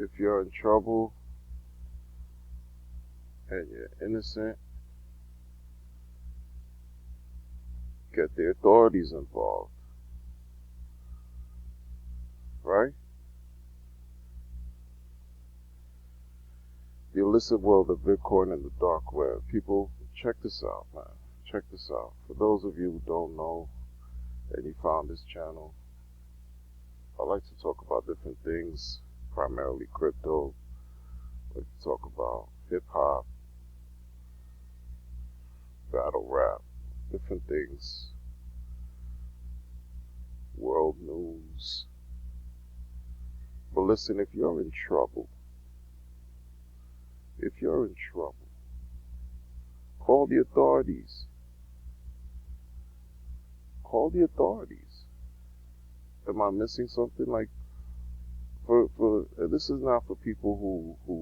if you're in trouble and you're innocent, get the authorities involved, right? The illicit world of Bitcoin and the dark web. People, check this out, man. Check this out. For those of you who don't know and you found this channel, I like to talk about different things, primarily crypto. I like to talk about hip hop, battle rap, different things, world news. But listen, if you're in trouble, call the authorities. Call the authorities. Am I missing something? Like, this is not for people who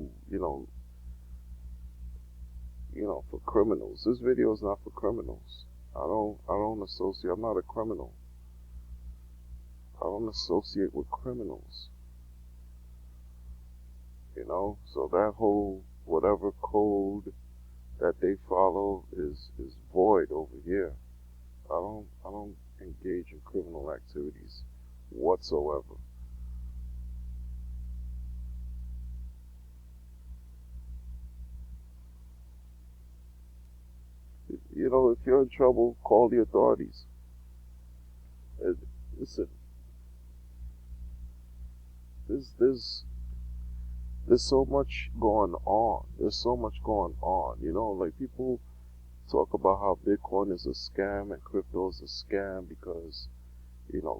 for criminals. This video is not for criminals. I don't associate. I'm not a criminal. I don't associate with criminals. So that whole whatever code that they follow is void over here. I don't engage in criminal activities whatsoever. If you're in trouble, call the authorities. Listen, there's so much going on. Like people talk about how Bitcoin is a scam and crypto is a scam because,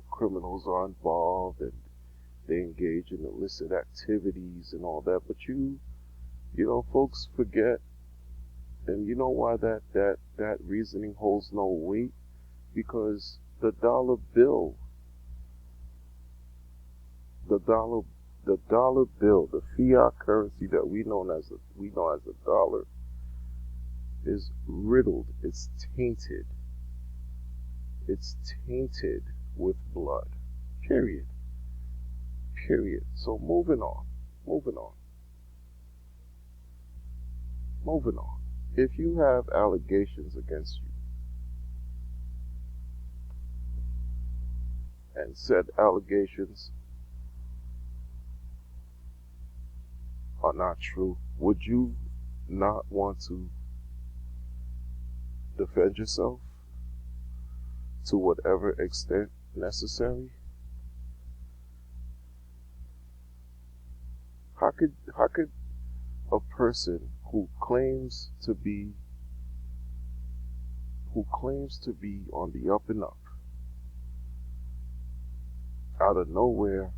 criminals are involved and they engage in illicit activities and all that. But folks forget, and you know why that reasoning holds no weight? Because the dollar bill, the fiat currency that we know as a dollar, is riddled. It's tainted. It's tainted with blood. Period. So moving on. If you have allegations against you, and said allegations are not true, would you not want to defend yourself to whatever extent necessary? How could a person who claims to be on the up and up, out of nowhere,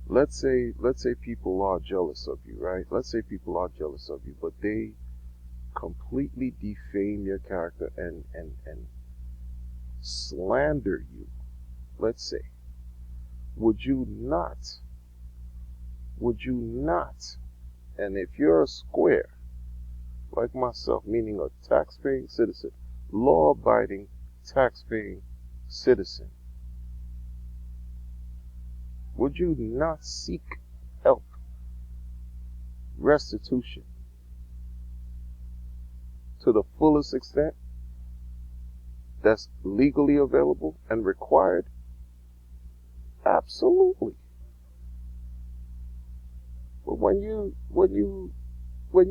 let's say people are jealous of you, right? Let's say people are jealous of you, but they completely defame your character and slander you, let's say. Would you not, and if you're a square, like myself, meaning a tax-paying citizen, law-abiding, tax-paying citizen, would you not seek help, restitution, to the fullest extent that's legally available and required? Absolutely. But when you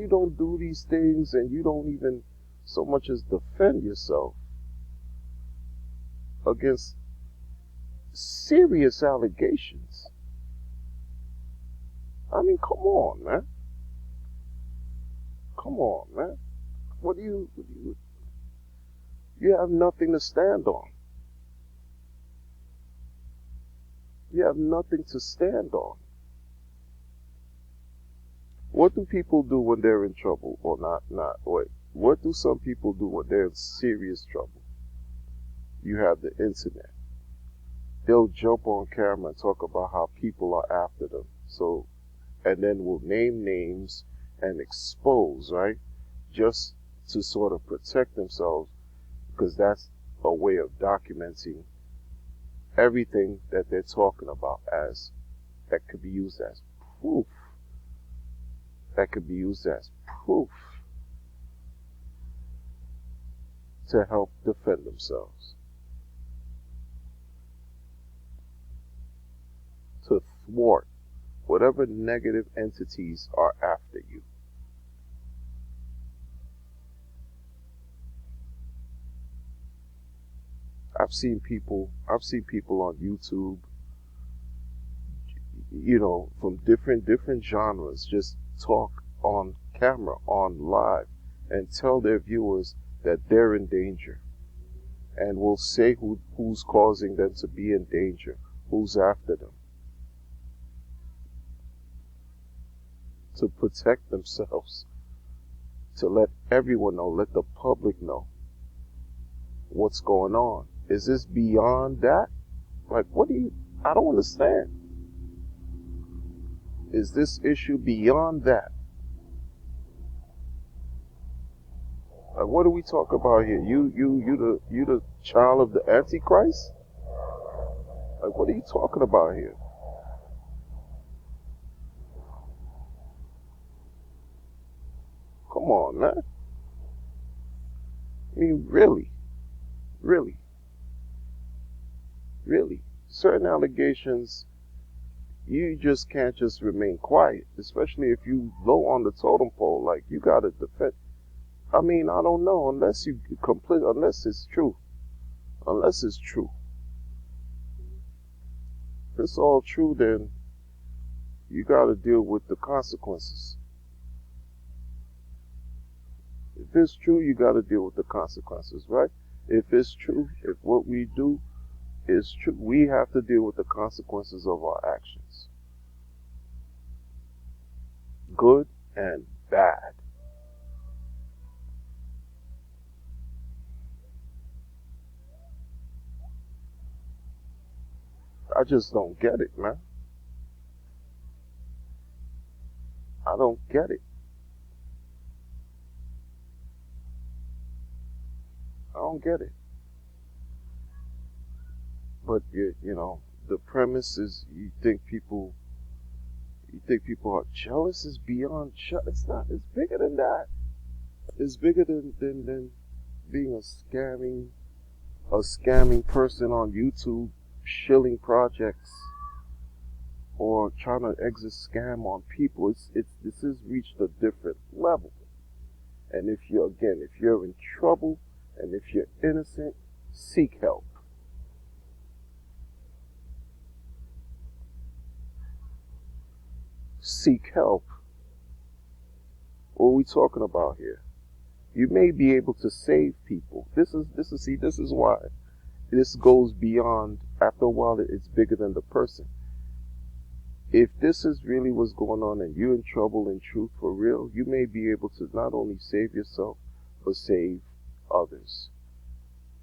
don't do these things and you don't even so much as defend yourself against serious allegations, I mean, come on, man. What do you have nothing to stand on. You have nothing to stand on. What do people do when they're in trouble or not? Wait, what do some people do when they're in serious trouble? You have the internet. They'll jump on camera and talk about how people are after them. And then we'll name names and expose, right? Just to sort of protect themselves, because that's a way of documenting everything that they're talking about as that could be used as proof, that could be used as proof to help defend themselves, to thwart whatever negative entities are after you. I've seen people on YouTube, from different genres, just talk on camera, on live, and tell their viewers that they're in danger, and will say who's causing them to be in danger, who's after them, to protect themselves, to let everyone know, let the public know what's going on. Is this beyond that? Like, I don't understand. Is this issue beyond that? Like, what do we talk about here? You the child of the Antichrist? Like, what are you talking about here? Come on, man. I mean, really, really, really. Certain allegations, you just can't just remain quiet, especially if you low on the totem pole. Like, you gotta defend. I mean, I don't know, unless unless it's true. Unless it's true. If it's all true, then you gotta deal with the consequences. If it's true, you gotta deal with the consequences, right? If it's true, if what we do is true, we have to deal with the consequences of our actions. Good and bad. I just don't get it, man. I don't get it. I don't get it. But the premise is you think people are jealous is beyond it's not. It's bigger than that. It's bigger than being a scamming person on YouTube, shilling projects, or trying to exit scam on people. This has reached a different level. And if you're in trouble, and if you're innocent, seek help. Seek help. What are we talking about here? You may be able to save people. This is why this goes beyond. After a while, it's bigger than the person. If this is really what's going on and you're in trouble in truth for real, you may be able to not only save yourself, but save others.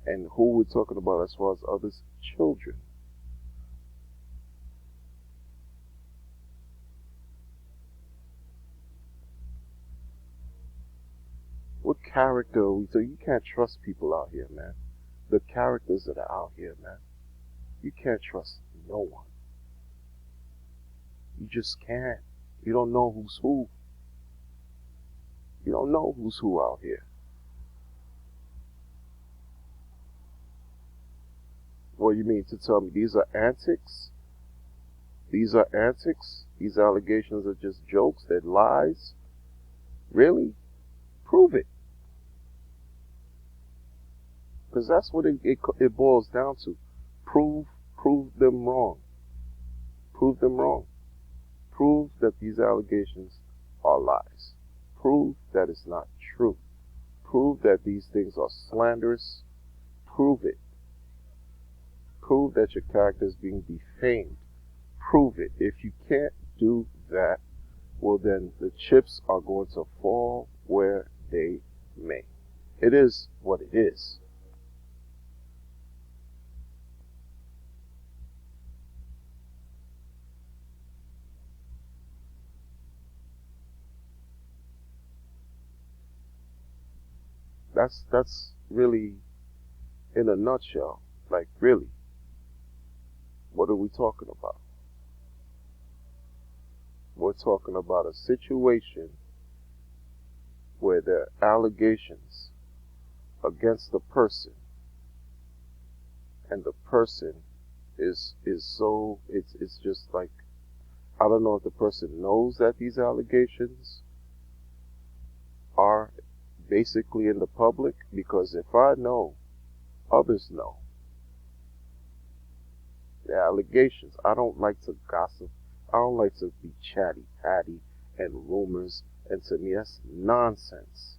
And who we're talking about as far as others? Children. What character are we? So you can't trust people out here, man. The characters that are out here, man. You can't trust no one. You just can't. You don't know who's who. You don't know who's who out here. What you mean to tell me these are antics? These are antics? These allegations are just jokes? They're lies? Really? Prove it. Because that's what it boils down to. Prove them wrong. Prove them wrong. Prove that these allegations are lies. Prove that it's not true. Prove that these things are slanderous. Prove it. Prove that your character is being defamed. Prove it. If you can't do that, well then the chips are going to fall where they may. It is what it is. That's really, in a nutshell, like, really, what are we talking about? We're talking about a situation where there are allegations against the person, and the person is so it's just like, I don't know if the person knows that these allegations are basically in the public, because if I know, others know the allegations. I don't like to gossip. I don't like to be chatty patty and rumors, and to me that's nonsense.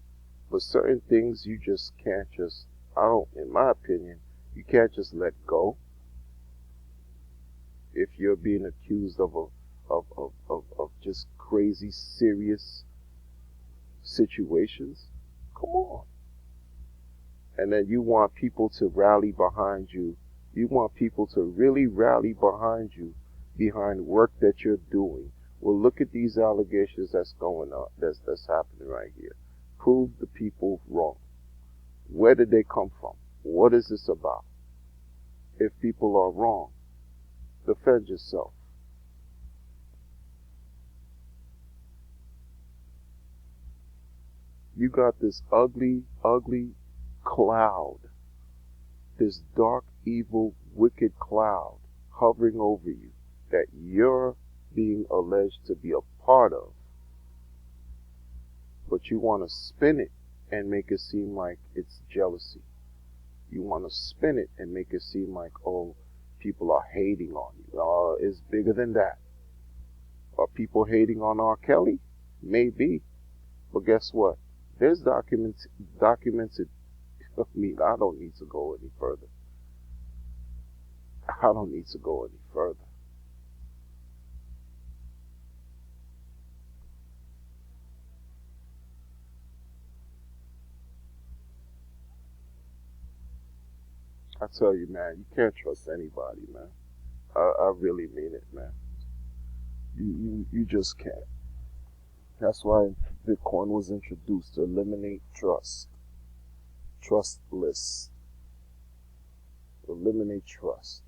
But certain things you just can't just, I don't, in my opinion, you can't just let go. If you're being accused of of just crazy serious situations, come on. And then you want people to rally behind you. You want people to really rally behind you, behind work that you're doing. Well, look at these allegations that's going on, that's happening right here. Prove the people wrong. Where did they come from? What is this about? If people are wrong, defend yourself. You got this ugly, ugly cloud, this dark, evil, wicked cloud hovering over you that you're being alleged to be a part of, but you want to spin it and make it seem like it's jealousy. You want to spin it and make it seem like, oh, people are hating on you. It's bigger than that. Are people hating on R. Kelly? Maybe. But guess what? There's documented. I mean, I don't need to go any further. I don't need to go any further. I tell you, man, you can't trust anybody, man. I really mean it, man. You just can't. That's why Bitcoin was introduced, to eliminate trust. Trustless. Eliminate trust.